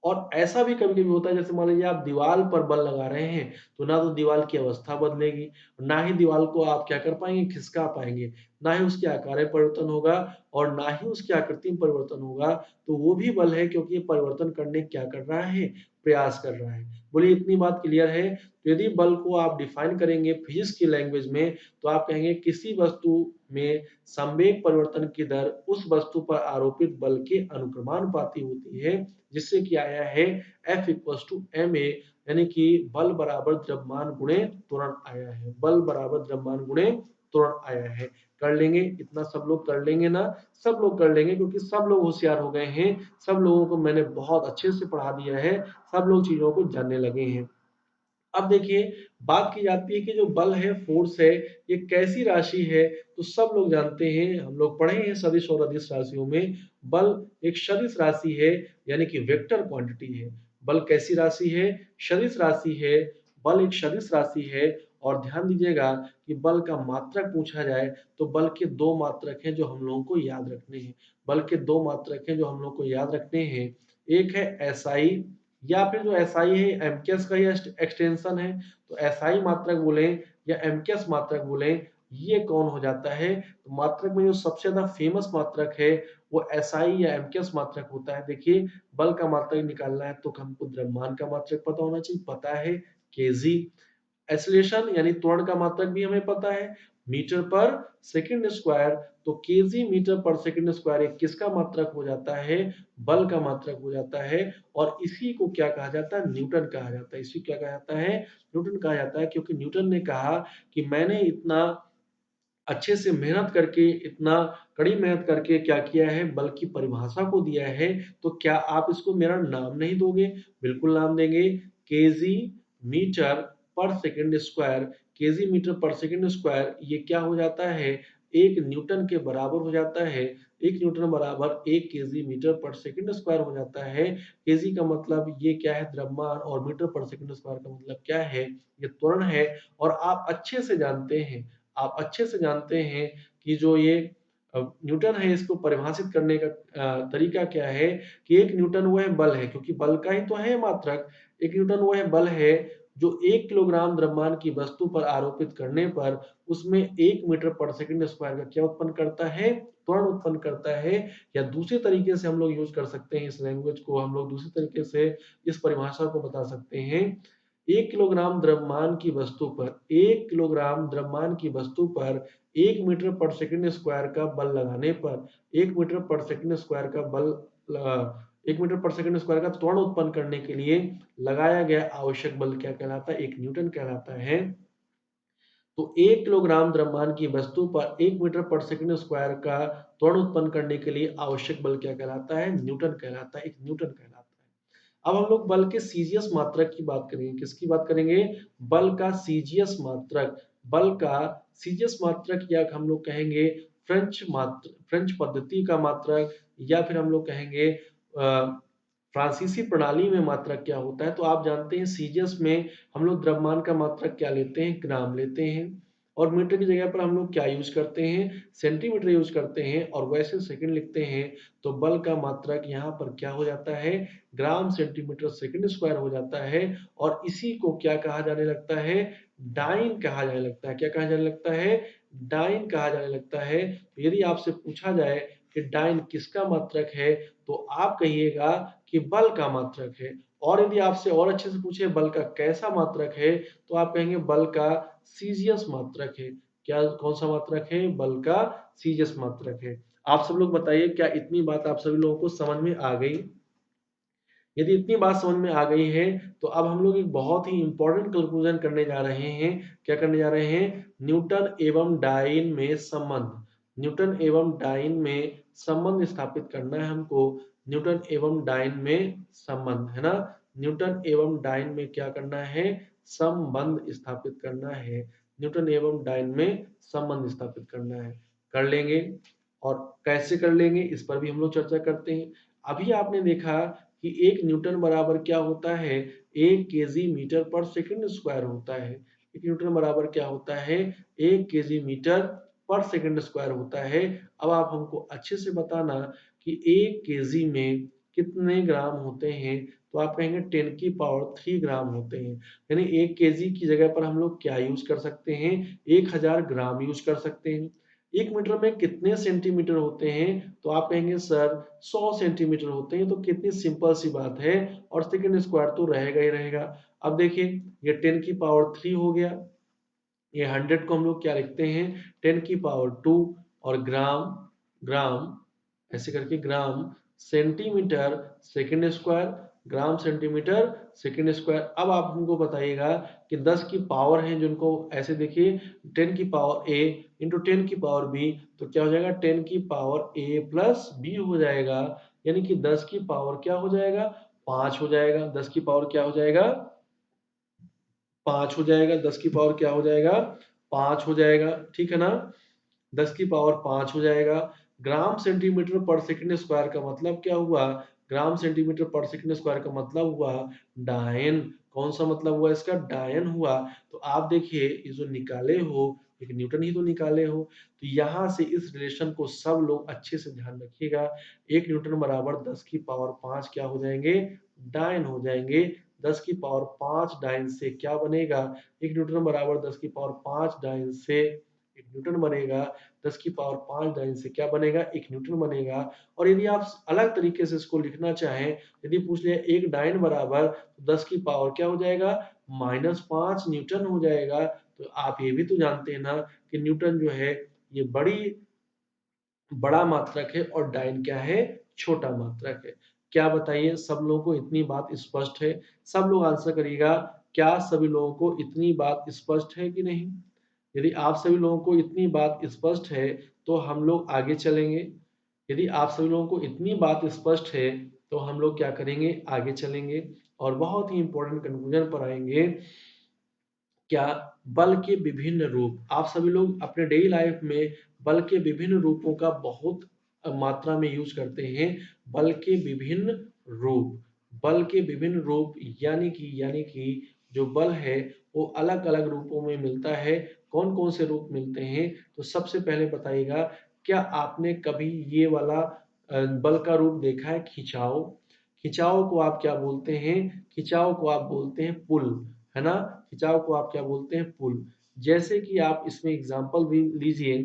और ऐसा भी कभी कभी होता है, जैसे मान लीजिए आप दीवार पर बल लगा रहे हैं, तो ना तो दीवार की अवस्था बदलेगी, ना ही दीवार को आप क्या कर पाएंगे? खिसका पाएंगे। ना ही उसके आकार में परिवर्तन होगा और ना ही उसकी आकृति में परिवर्तन होगा। तो वो भी बल है, क्योंकि ये परिवर्तन करने क्या कर रहा है? प्रयास कर रहा है। बोलिए इतनी बात क्लियर है? तो यदि बल को आप डिफाइन करेंगे फिजिक्स की लैंग्वेज में, तो आप कहेंगे किसी वस्तु में संवेग परिवर्तन की दर उस वस्तु पर आरोपित बल के अनुक्रमानुपाती होती है, जिससे कि आया है F इक्वल्स टू ma, यानी कि बल बराबर द्रव्यमान गुणे त्वरण आया है। बल बराबर द्रव्यमान गुणे त्वरण आया है। कर लेंगे? इतना सब लोग कर लेंगे ना? सब लोग कर लेंगे, क्योंकि सब लोग होशियार हो गए हैं। सब लोगों को मैंने बहुत अच्छे से पढ़ा दिया है। सब लोग चीजों को जानने लगे हैं। अब देखिए, बात की जाती है कि जो बल है, फोर्स है, ये कैसी राशि है? तो सब लोग जानते हैं, हम लोग पढ़े हैं सदिश और अदिश राशियों में, बल एक सदिश राशि है, यानी कि वेक्टर क्वांटिटी है। बल कैसी राशि है? सदिश राशि है। बल एक सदिश राशि है। और ध्यान दीजिएगा कि बल का मात्रक पूछा जाए तो बल के दो मात्रक हैं जो हम लोगों को याद रखने हैं। बल के दो मात्रक हैं जो हम लोग को याद रखने हैं। एक है एसआई, या फिर जो एसआई है एमकेएस का ही एक्सटेंशन है। तो एसआई मात्रक बोले या एमकेएस मात्रक बोले, ये कौन हो जाता है? तो मात्रक में जो सबसे ज्यादा फेमस मात्रक है वो एसआई या एमकेएस मात्रक होता है। देखिए, बल का मात्रक निकालना है तो हमको द्रव्यमान का मात्रक पता होना चाहिए, पता है केजी। एक्सीलरेशन यानी त्वरण का मात्रक भी हमें पता है, मीटर पर सेकंड स्क्वायर। तो केजी मीटर पर सेकंड स्क्वायर एक किसका मात्रक हो जाता है? बल का मात्रक हो जाता है। और इसी को क्या कहा जाता है? न्यूटन कहा जाता है। इसी क्या कहा जाता है? न्यूटन कहा जाता है, क्योंकि न्यूटन ने कहा कि मैंने इतना अच्छे से मेहनत करके, इतना कड़ी मेहनत करके क्या किया है? बल की परिभाषा को दिया है। तो क्या आप इसको मेरा नाम नहीं दोगे? बिल्कुल नाम देंगे। केजी मीटर पर सेकंड स्क्वायर। केजी मीटर पर सेकंड स्क्वायर ये क्या हो जाता है? एक न्यूटन के बराबर हो जाता है। एक न्यूटन बराबर एक केजी मीटर पर सेकंड स्क्वायर हो जाता है। केजी का मतलब ये क्या है? द्रव्यमान। और मीटर पर सेकंड स्क्वायर का मतलब क्या है? ये त्वरण है। और आप अच्छे से जानते हैं, आप अच्छे से जानते हैं कि जो ये न्यूटन है, इसको परिभाषित करने का तरीका क्या है कि एक न्यूटन वह बल है, क्योंकि बल का ही तो है मात्रक। एक न्यूटन वह बल है जो 1 किलोग्राम द्रव्यमान की वस्तु पर आरोपित करने पर उसमें 1 मीटर पर सेकंड स्क्वायर का क्या उत्पन्न करता है? त्वरण उत्पन्न करता है। या दूसरे तरीके से हम लोग यूज कर सकते हैं, इस लैंग्वेज को हम लोग दूसरे तरीके से इस परिभाषा को बता सकते हैं। 1 किलोग्राम द्रव्यमान की वस्तु पर, 1 किलोग्राम द्रव्यमान की वस्तु पर 1 मीटर पर सेकंड स्क्वायर का बल लगाने पर, 1 मीटर पर सेकंड स्क्वायर का त्वरण उत्पन्न करने के लिए लगाया गया आवश्यक बल क्या कहलाता है? एक न्यूटन कहलाता है। तो 1 किलोग्राम द्रव्यमान की वस्तु पर 1 मीटर पर सेकंड स्क्वायर का त्वरण उत्पन्न करने के लिए आवश्यक बल क्या कहलाता है? न्यूटन कहलाता है, 1 न्यूटन कहलाता है। अब हम लोग बल के सीजीएस मात्रक की बात करेंगे। किसकी बात करेंगे? बल का सीजीएस मात्रक। बल का सीजीएस मात्रक या हम लोग कहेंगे फ्रेंच पद्धति का मात्रक, या फिर हम लोग कहेंगे फ्रांसीसी प्रणाली में मात्रक क्या होता है। तो आप जानते हैं सीजीएस में हम लोग द्रव्यमान का मात्रक क्या लेते हैं? ग्राम लेते हैं। और मीटर की जगह पर हम लोग क्या यूज करते हैं? सेंटीमीटर यूज करते हैं। और वैसे सेकंड लिखते हैं तो बल का मात्रक यहाँ पर क्या हो जाता है? ग्राम सेंटीमीटर सेकंड स्क्वायर हो जाता है। और इसी को क्या कहा जाने लगता है? डाइन कहा जाने लगता है। क्या कहा जाने लगता है? डाइन कहा जाने लगता है। तो यदि आपसे पूछा जाए कि डाइन किसका मात्रक है, तो आप कहिएगा कि बल का मात्रक है। और यदि आपसे और अच्छे से पूछे बल का कैसा मात्रक है, तो आप कहेंगे बल का सीजीएस मात्रक है। क्या कौन सा मात्रक है? बल का सीजीएस मात्रक है। आप सब लोग बताइए, क्या इतनी बात आप सभी लोगों को समझ में आ गई? यदि इतनी बात समझ में आ गई है, तो अब हम लोग एक बहुत ही इंपॉर्टेंट कंक्लूजन करने जा रहे हैं। क्या करने जा रहे हैं? न्यूटन एवं डाइन में संबंध। न्यूटन एवं डाइन में संबंध स्थापित करना है हमको। न्यूटन एवं डाइन में संबंध, है ना? न्यूटन एवं डाइन में क्या करना है? संबंध स्थापित करना है। न्यूटन एवं डाइन में संबंध स्थापित करना है। कर लेंगे। और कैसे कर लेंगे, इस पर भी हम लोग चर्चा करते हैं। अभी आपने देखा कि 1 न्यूटन बराबर क्या होता है? 1 केजी मीटर पर सेकंड स्क्वायर होता है। 1 न्यूटन बराबर क्या होता है? 1 केजी मीटर पर सेकंड स्क्वायर होता है। अब आप हमको अच्छे से बताना कि 1 केजी में कितने ग्राम होते हैं? तो आप कहेंगे 10 की पावर 3 ग्राम होते हैं। यानी 1 केजी की जगह पर हम लोग क्या यूज कर सकते हैं? 1000 ग्राम यूज कर सकते हैं। 1 मीटर में कितने सेंटीमीटर होते हैं? तो आप कहेंगे सर 100 सेंटीमीटर होते हैं। तो कितनी सिंपल सी बात है। और सेकंड स्क्वायर तो रहेगा ही रहेगा। अब देखिए, ये 10 की पावर 3 हो गया। ये 100 को हम लोग क्या लिखते हैं? 10 की पावर 2। और ग्राम, ग्राम ऐसे करके gram centimetre second square, gram centimetre second square. अब आप हमको बताइएगा कि 10 की पावर है जिनको ऐसे देखिए, 10 की पावर a इंटू 10 की पावर b, तो क्या हो जाएगा? 10 की पावर a प्लस b हो जाएगा। यानी कि 10 की पावर क्या हो जाएगा? 5 हो जाएगा। 10 की पावर क्या हो जाएगा? 5 हो जाएगा। 10 की पावर क्या हो जाएगा? 5 हो जाएगा। ठीक है ना? 10 की पावर 5 हो जाएगा। ग्राम सेंटीमीटर पर सेकंड स्क्वायर का मतलब क्या हुआ? ग्राम सेंटीमीटर पर सेकंड स्क्वायर का मतलब हुआ डायन। कौन सा मतलब हुआ इसका? डायन हुआ। तो आप देखिए, ये जो निकाले हो, एक न्यूटन ही तो निकाले हो। तो यहाँ से इस रिलेशन को सब लोग अच्छे से ध्यान रखिएगा। 1 न्यूटन बराबर 10 की पावर 5 क्या हो जाएंगे? डायन हो जाएंगे। 10 की पावर 5 डायन से क्या बनेगा? 1 न्यूटन बराबर 10 की पावर 5 डायन से 1 न्यूटन बनेगा। 10 की पावर 5 डाइन से क्या बनेगा? 1 न्यूटन बनेगा। और यदि आप अलग तरीके से इसको लिखना चाहें, यदि पूछ लिया 1 डाइन बराबर, तो 10 की पावर क्या हो जाएगा? -5 न्यूटन हो जाएगा। तो आप ये भी तो जानते हैं ना कि न्यूटन जो है ये बड़ा मात्रक है और डाइन क्या है? छोटा मात्रक है। क्या बताइए, सब लोगों को इतनी बात स्पष्ट है? सब लोग आंसर करिएगा। क्या सभी लोगों को इतनी बात स्पष्ट है कि नहीं? यदि आप सभी लोगों को इतनी बात स्पष्ट है, तो हम लोग आगे चलेंगे। यदि आप सभी लोगों को इतनी बात स्पष्ट है, तो हम लोग क्या करेंगे? आगे चलेंगे और बहुत ही इंपॉर्टेंट कंक्लूजन पर आएंगे। क्या बल के विभिन्न रूप, आप सभी लोग अपने डेली लाइफ में बल के विभिन्न रूपों का बहुत मात्रा में यूज करते हैं। बल के विभिन्न रूप, बल के विभिन्न रूप यानी कि जो बल है वो अलग अलग रूपों में मिलता है। कौन कौन से रूप मिलते हैं? तो सबसे पहले बताइएगा, क्या आपने कभी ये वाला बल का रूप देखा है? खिंचाव। खिंचाव को आप क्या बोलते हैं? खिंचाव को आप बोलते हैं पुल, है ना? खिंचाव को आप क्या बोलते हैं? पुल। जैसे कि आप इसमें एग्जांपल भी लीजिए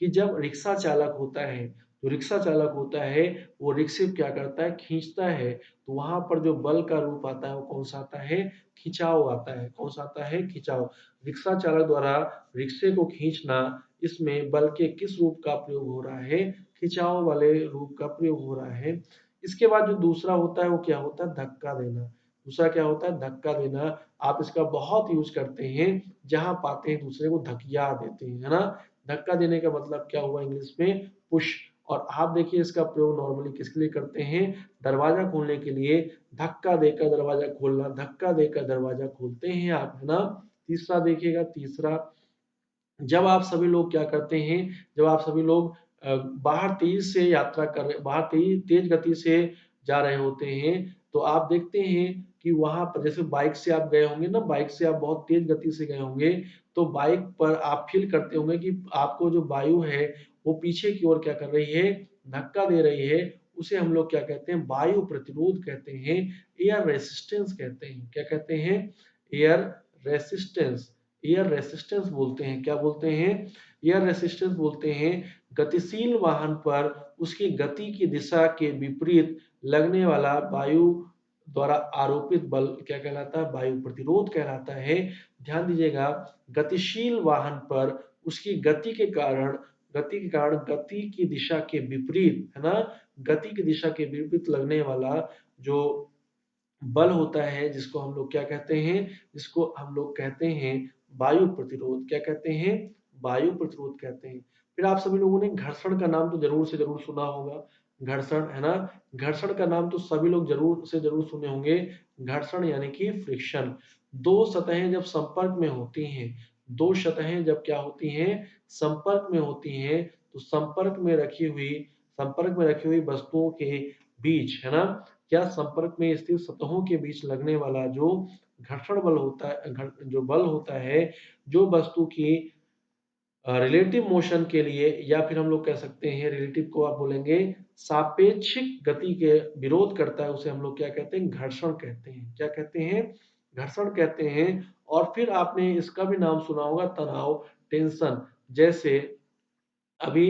कि जब रिक्शा चालक होता है, जो रिक्शा चालक होता है वो रिक्शे को क्या करता है? खींचता है। तो वहां पर जो बल का रूप आता है वो कौन सा आता है? खिंचाव आता है। कौन सा आता है? खिंचाव। रिक्शा चालक द्वारा रिक्शे को खींचना, इसमें बल के किस रूप का प्रयोग हो रहा है? खिंचाव वाले रूप का प्रयोग हो रहा है। इसके बाद जो दूसरा होता है वो क्या होता है? धक्का देना। दूसरा क्या होता है धक्का देना, आप इसका बहुत यूज़ करते हैं, जहाँ पाते हैं दूसरे को धकिया देते हैं, है ना? धक्का देने का मतलब क्या हुआ इंग्लिश में पुश। और आप देखिए इसका प्रयोग नॉर्मली किसके लिए करते हैं? दरवाज़ा खोलने के लिए धक्का देकर दरवाज़ा खोलना, धक्का देकर दरवाज़ा खोलते हैं आप, है ना? तीसरा देखिएगा, तीसरा जब आप सभी लोग क्या करते हैं, जब आप सभी लोग बाहर तेज़ से यात्रा कर रहे बाहर तेज़ गति से जा रहे होते हैं, तो आप देखते हैं कि वहाँ पर जैसे बाइक से आप गए होंगे ना, बाइक से आप बहुत तेज़ गति से गए होंगे, तो बाइक पर आप फ़ील करते होंगे कि आपको जो वायु है, वो पीछे की ओर क्या कर रही है, धक्का दे रही है। उसे हम लोग क्या कहते हैं, वायु प्रतिरोध कहते हैं, एयर रेजिस्टेंस कहते हैं। क्या कहते हैं? Air resistance. एयर रेसिस्टेंस बोलते हैं, क्या बोलते हैं? एयर रेसिस्टेंस बोलते हैं गतिशील वाहन पर उसकी गति की दिशा के विपरीत लगने वाला वायु द्वारा आरोपित बल क्या कहलाता है? वायु प्रतिरोध कहलाता है। ध्यान दीजिएगा, गतिशील वाहन पर उसकी गति की दिशा के विपरीत, है ना? गति की दिशा के विपरीत लगने वाला जो बल होता है, जिसको हम लोग क्या कहते हैं? जिसको हम लोग कहते हैं वायु प्रतिरोध। क्या कहते हैं? वायु प्रतिरोध कहते हैं। फिर आप सभी लोगों ने घर्षण का नाम तो ज़रूर से ज़रूर सुना होगा। घर्षण, है ना? घर्षण का नाम तो सभी लोग ज़रूर से ज़रूर सुने होंगे। घर्षण यानी कि फ्रिक्शन। 2 सतहें जब संपर्क में होती हैं, 2 सतहें जब क्या होती हैं? संपर्क में होती हैं, तो संपर्क में रखी हुई वस्तुओं के बीच, है ना? क्या संपर्क में स्थित सतहों के बीच लगने वाला जो घर्षण बल होता है, जो बल होता है, जो वस्तु की रिलेटिव मोशन के लिए, या फिर हम लोग कह सकते हैं रिलेटिव को आप बोलेंगे सापेक्षिक गति के विरोध करता है, उसे हम लोग क्या कहते हैं? घर्षण कहते हैं। क्या कहते हैं? घर्षण कहते हैं। और फिर आपने इसका भी नाम सुना होगा तनाव, टेंशन। जैसे अभी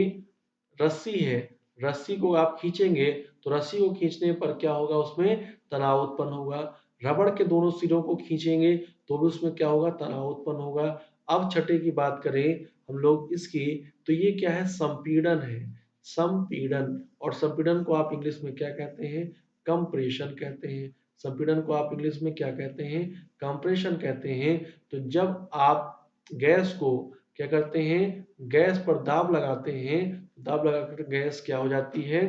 रस्सी है, रस्सी को आप खींचेंगे, तो रस्सी को खींचने पर क्या होगा? उसमें तनाव उत्पन्न होगा। रबड़ के दोनों सिरों को खींचेंगे, तो भी उसमें क्या होगा? तनाव उत्पन्न होगा। अब छठे की बात करें हम लोग इसकी, तो ये क्या है? संपीड़न है, संपीड़न। और संपीड़न को आप इंग्लिश में क्या कहते हैं? कंप्रेशन कहते हैं। संपीड़न को आप इंग्लिश में क्या कहते हैं? कंप्रेशन कहते हैं। तो जब आप गैस को क्या करते हैं? गैस पर दाब लगाते हैं, दाब लगाकर गैस क्या हो जाती है?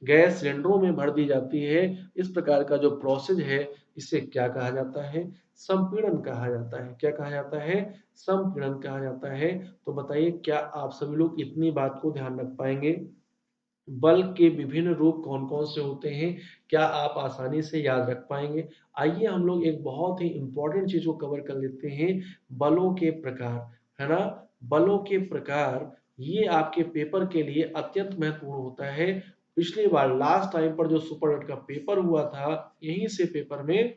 गैस सिलेंडरों में भर दी जाती है। इस प्रकार का जो प्रोसेस है, इसे क्या कहा जाता है? संपीड़न कहा जाता है। क्या कहा जाता है? संपीड़न कहा जाता है। तो बताइए, क्या आप सभी लोग इतनी बात को ध्यान रख पाएंगे? बल के विभिन्न रूप कौन-कौन से होते हैं? क्या आप आसानी से याद रख पाएँगे? आइए हम लोग एक बहुत ही इम्पोर्टेंट चीज़ को कवर कर लेते हैं, बलों के प्रकार, है ना? बलों के प्रकार, ये आपके पेपर के लिए अत्यंत महत्वपूर्ण होता है। पिछली बार लास्ट टाइम पर जो सुपर डेट का पेपर हुआ था, यहीं से पेपर में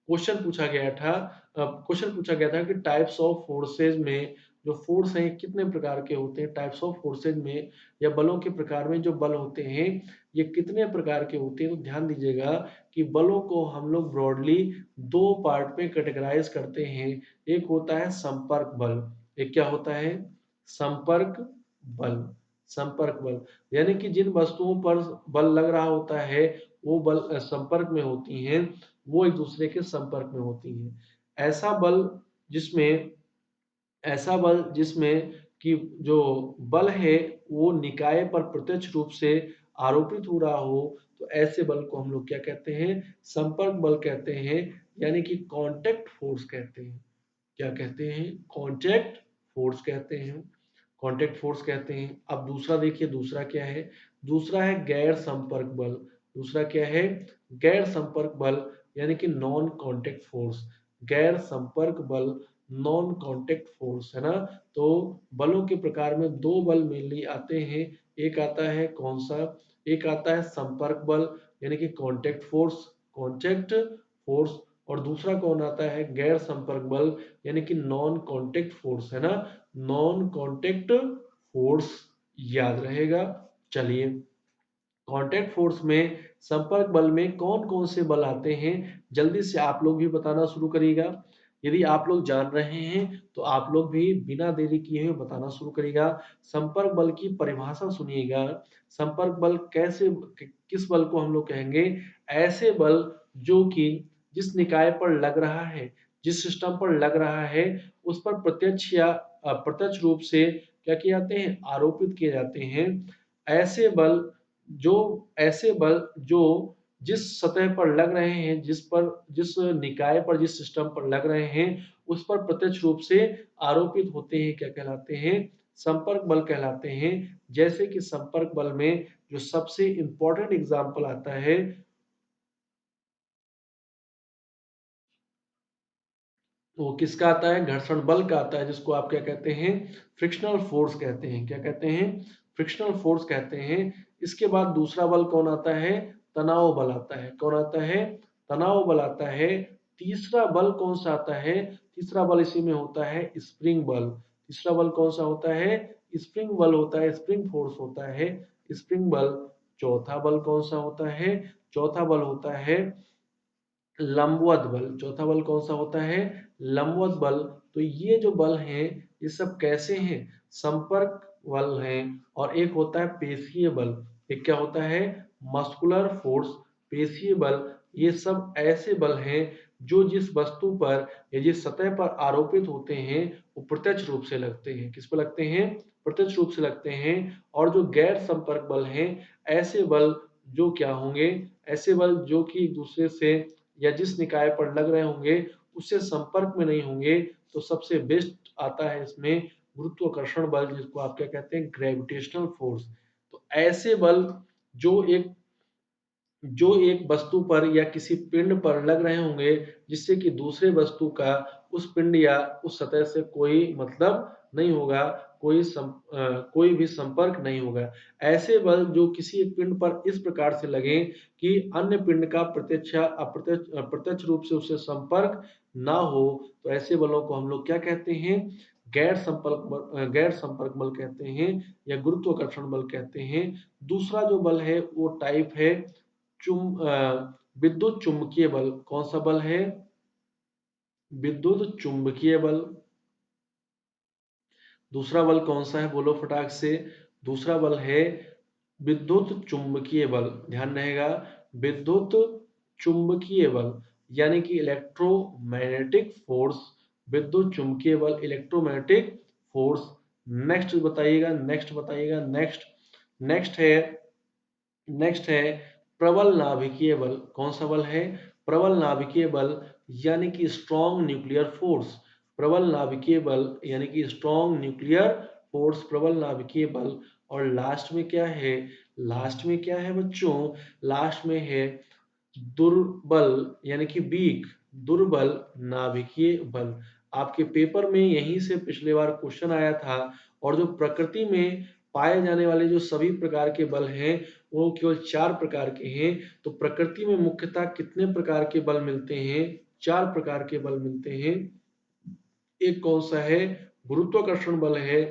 क्वेश्चन पूछा गया था कि टाइप्स ऑफ फोर्सेज में जो फोर्स हैं कितने प्रकार के होते हैं? टाइप्स ऑफ फोर्सेज में या बलों के प्रकार में जो बल होते हैं, ये कितने प्रकार के होते हैं? तो ध्यान दीजिएगा कि बलों को हम लोग ब्रॉडली 2 पार्ट में कैटेगराइज़ करते हैं। एक होता है संपर्क बल, एक क्या होता है? संपर्क बल। संपर्क बल यानी कि जिन वस्तुओं पर बल लग रहा होता है, वो बल संपर्क में होती हैं, वो एक दूसरे के संपर्क में होती हैं। ऐसा बल जिसमें ऐसा बल जिसमें कि जो बल है वो निकाय पर प्रत्यक्ष रूप से आरोपित हो रहा हो, तो ऐसे बल को हम लोग क्या कहते हैं? संपर्क बल कहते हैं, यानी कि कॉन्टैक्ट फोर्स कहते हैं। क्या कहते हैं? कॉन्टैक्ट फोर्स कहते हैं। कॉन्टैक्ट फोर्स कहते हैं। अब दूसरा देखिए, दूसरा क्या है? दूसरा है गैर संपर्क बल। दूसरा क्या है? गैर संपर्क बल, यानी कि नॉन कॉन्टैक्ट फोर्स। गैर संपर्क बल, नॉन कॉन्टैक्ट फोर्स, है ना? तो बलों के प्रकार में 2 बल मेनली आते हैं। एक आता है कौन-सा? एक आता है संपर्क बल, यानी कि कॉन्टैक्ट फोर्स। और दूसरा कौन आता है? गैर संपर्क बल, यानी कि नॉन कॉन्टैक्ट फोर्स, है ना? नॉन कॉन्टैक्ट फोर्स याद रहेगा। चलिए, कॉन्टैक्ट फोर्स में संपर्क बल में कौन-कौन से बल आते हैं? जल्दी से आप लोग भी बताना शुरू करिएगा। यदि आप लोग जान रहे हैं, तो आप लोग भी बिना देरी किए हुए बताना शुरू करिएगा। संपर्क बल की परिभाषा सुनिएगा। संपर्क बल किस बल को हम लोग कहेंगे? ऐसे बल जो कि जिस निकाय पर लग रहा है, जिस सिस्टम पर लग रहा है, उस पर प्रत्यक्ष या अप्रत्यक्ष रूप से क्या किए जाते हैं, आरोपित किए जाते हैं। ऐसे बल ऐसे बल जो जिस सतह पर लग रहे हैं, जिस निकाय पर, जिस सिस्टम पर लग रहे हैं, उस पर प्रत्यक्ष रूप से आरोपित होते हैं, क्या कहलाते हैं, संपर्क बल कहलाते हैं। जैसे कि संपर्क बल में जो सबसे इंपॉर्टेंट एग्जाम्पल आता है, वो किसका आता है, घर्षण बल का आता है, जिसको आप क्या कहते हैं, फ्रिक्शनल फोर्स कहते हैं। क्या कहते हैं, फ्रिक्शनल फोर्स कहते हैं। इसके बाद दूसरा बल कौन आता है, तनाव बल आता है। कौन आता है, तनाव बल आता है। तीसरा बल कौन सा आता है, तीसरा बल इसी में होता है स्प्रिंग बल। तीसरा बल कौन सा होता है, स्प्रिंग बल होता है, स्प्रिंग फोर्स होता है, स्प्रिंग बल। चौथा बल कौन सा होता है, चौथा बल होता है लंबवत बल। चौथा बल कौन सा होता है, लंबवत बल। तो ये जो बल हैं, ये सब कैसे हैं, संपर्क बल हैं। और एक होता है पेशीय बल। एक क्या होता है, मस्कुलर फोर्स, पेशीय बल। ये सब ऐसे बल हैं जो जिस वस्तु पर या जिस सतह पर आरोपित होते हैं, वो प्रत्यक्ष रूप से लगते हैं। किस पर लगते हैं, प्रत्यक्ष रूप से लगते हैं। और जो गैर संपर्क बल हैं, ऐसे बल जो क्या होंगे, ऐसे बल जो कि एक दूसरे से या जिस निकाय पर लग रहे होंगे उससे संपर्क में नहीं होंगे। तो सबसे बेस्ट आता है इसमें गुरुत्वाकर्षण बल, जिसको आप क्या कहते हैं, ग्रेविटेशनल फोर्स। तो ऐसे बल जो एक वस्तु पर या किसी पिंड पर लग रहे होंगे, जिससे कि दूसरे वस्तु का उस पिंड या उस सतह से कोई मतलब नहीं होगा, कोई भी संपर्क नहीं होगा। ऐसे बल जो किसी एक पिंड पर इस प्रकार से लगे कि अन्य पिंड का प्रत्यक्ष या अप्रत्यक्ष रूप से उससे संपर्क ना हो, तो ऐसे बलों को हम लोग क्या कहते हैं, गैर संपर्क बल कहते हैं, या गुरुत्वाकर्षण बल कहते हैं। दूसरा जो बल है वो टाइप है विद्युत चुंबकीय बल। कौन सा बल है, विद्युत चुंबकीय बल। दूसरा बल कौन सा है, बोलो फटाक से। दूसरा बल है विद्युत चुंबकीय बल। ध्यान रहेगा, विद्युत चुंबकीय बल यानी कि इलेक्ट्रोमैग्नेटिक फोर्स। विद्युत चुंबकीय बल, इलेक्ट्रोमैग्नेटिक फोर्स। नेक्स्ट बताइएगा, नेक्स्ट बताइएगा, नेक्स्ट। नेक्स्ट है नेक्स्ट है प्रबल नाभिकीय बल। कौन सा बल है, प्रबल नाभिकीय बल यानी कि स्ट्रॉन्ग न्यूक्लियर फोर्स। प्रबल नाभिकीय बल यानी कि स्ट्रॉन्ग न्यूक्लियर फोर्स, प्रबल नाभिकीय बल। और लास्ट में क्या है, लास्ट में क्या है बच्चों, लास्ट में है दुर्बल यानी कि वीक, दुर्बल नाभिकीय बल। आपके पेपर में यहीं से पिछले बार क्वेश्चन आया था। और जो प्रकृति में पाए जाने वाले जो सभी प्रकार के बल हैं, वो केवल 4 प्रकार के हैं। तो प्रकृति में मुख्यतः कितने प्रकार के बल मिलते हैं, 4 प्रकार के बल मिलते हैं। एक कौन सा है, गुरुत्वाकर्षण बल है।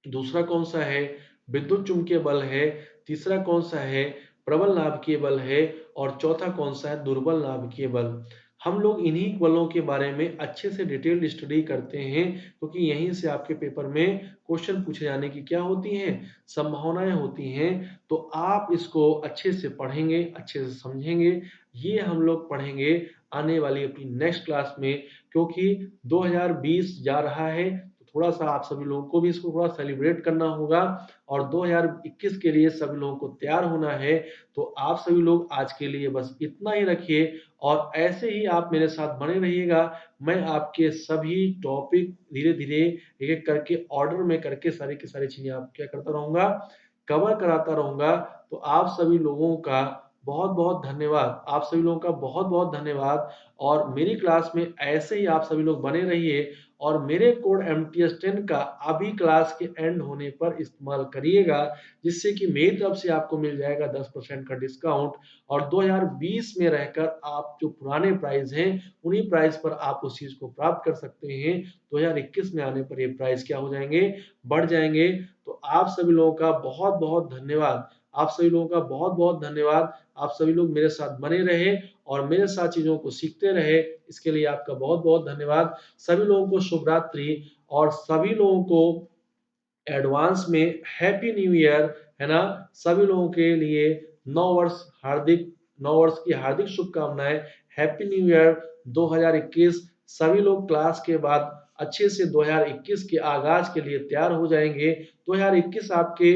दूसरा कौन सा है, विद्युत चुंबकीय बल है। तीसरा कौन सा है, प्रबल नाभिकीय बल है। और चौथा कौन सा है, दुर्बल नाभिकीय बल। हम लोग इन्हीं बलों के बारे में अच्छे से डिटेल्ड स्टडी करते हैं, क्योंकि यहीं से आपके पेपर में क्वेश्चन पूछे जाने की क्या होती हैं, संभावनाएं होती हैं। तो आप इसको अच्छे से पढ़ेंगे, अच्छे से समझेंगे। ये हम लोग पढ़ेंगे आने वाली अपनी नेक्स्ट क्लास में, क्योंकि 2020 जा रहा है। थोड़ा सा आप सभी लोगों को भी इसको थोड़ा सेलिब्रेट करना होगा, और 2021 के लिए सभी लोगों को तैयार होना है। तो आप सभी लोग आज के लिए बस इतना ही रखिए, और ऐसे ही आप मेरे साथ बने रहिएगा। मैं आपके सभी टॉपिक धीरे धीरे एक एक करके ऑर्डर में करके सारी की सारी चीजें आप क्या करता रहूंगा, कवर कराता रहूंगा। तो आप सभी लोगों का बहुत बहुत धन्यवाद, आप सभी लोगों का बहुत बहुत धन्यवाद। और मेरी क्लास में ऐसे ही आप सभी लोग बने रहिए, और मेरे कोड MTS10 का अभी क्लास के एंड होने पर इस्तेमाल करिएगा, जिससे कि मेरी तरफ से आपको मिल जाएगा 10% का डिस्काउंट। और 2020 में रहकर आप जो पुराने प्राइस हैं, उन्हीं प्राइस पर आप उस चीज को प्राप्त कर सकते हैं। 2021 में आने पर ये प्राइस क्या हो जाएंगे, बढ़ जाएंगे। तो आप सभी लोगों का बहुत बहुत धन्यवाद, आप सभी लोगों का बहुत बहुत धन्यवाद। आप सभी लोग मेरे साथ बने रहे और मेरे साथ चीजों को सीखते रहे, इसके लिए आपका बहुत बहुत धन्यवाद। सभी लोगों को शुभ रात्रि, और सभी लोगों को एडवांस में हैप्पी न्यू ईयर, है ना। सभी लोगों के लिए नव वर्ष की हार्दिक शुभकामनाएं। Happy new year 2021। सभी लोग क्लास के बाद अच्छे से 2021 के आगाज के लिए तैयार हो जाएंगे। 2021 आपके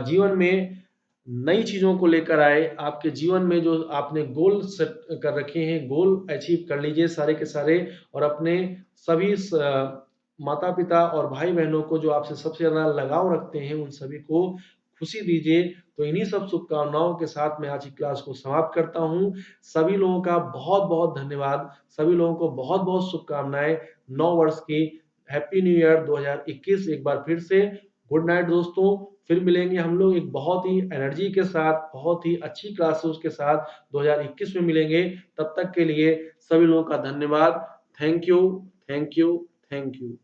जीवन में नई चीजों को लेकर आए। आपके जीवन में जो आपने गोल सेट कर रखे हैं, गोल अचीव कर लीजिए सारे के सारे, और अपने सभी माता पिता और भाई बहनों को जो आपसे सबसे ज्यादा लगाव रखते हैं, उन सभी को खुशी दीजिए। तो इन्हीं सब शुभकामनाओं के साथ मैं आज की क्लास को समाप्त करता हूँ। सभी लोगों का बहुत बहुत धन्यवाद। सभी लोगों को बहुत बहुत शुभकामनाएं नौ वर्ष की। हैप्पी न्यू ईयर 2021 एक बार फिर से। गुड नाइट दोस्तों। फिर मिलेंगे हम लोग एक बहुत ही एनर्जी के साथ, बहुत ही अच्छी क्लासेस के साथ 2021 में मिलेंगे। तब तक के लिए सभी लोगों का धन्यवाद। Thank you, thank you, thank you.